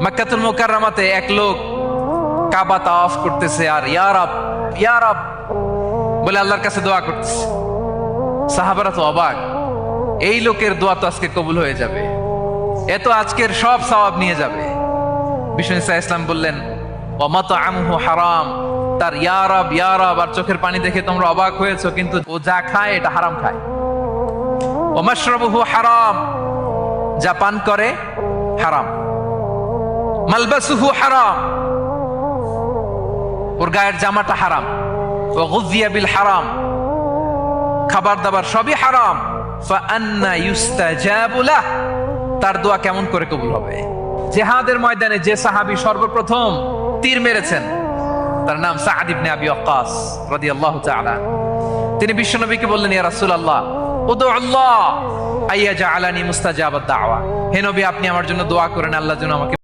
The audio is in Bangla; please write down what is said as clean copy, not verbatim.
মক্কাতুল মুকাররমাতে এক লোক কাবা তাওয়াফ করতেছে আর ইয়া রাব বলে আল্লাহর কাছে দোয়া করতেছে। সাহাবারা তো অবাক, এই লোকের দোয়া তো আজকে কবুল হয়ে যাবে, এ তো আজকের সব সওয়াব নিয়ে যাবে। বিষ্ণু ইসলাম বললেন ওয়া মাতআমুহু হারাম, তার ইয়া রাব আর চোখের পানি দেখে তোমরা অবাক হয়েছো, কিন্তু ও যা খায় এটা হারাম খায়। ওয়া মাশরাবুহু হারাম, যা পান করে হারাম। মালবাসুহু হারাম, ওর গায়ের জামাটা হারাম। ওয়া গুযিয়া বিল হারাম, খাবার দাবার সবই হারাম। ফাআন্না ইউস্তাজাবু লাহ, তার দোয়া কেমন করে কবুল হবে? জিহাদের ময়দানে যে সাহাবী সর্বপ্রথম তীর মেরেছেন তার নাম সাআদ ইবনে আবি ওয়াক্কাস রাদিয়াল্লাহু তাআলা। তিনি বিশ্বনবীকে বললেন, ইয়া রাসূলুল্লাহ উদুল্লাহ আইয়াজআলানি মুস্তাজাবাদ দাওয়া, হে নবী আপনি আমার জন্য দোয়া করেন, আল্লাহ যেন আমাকে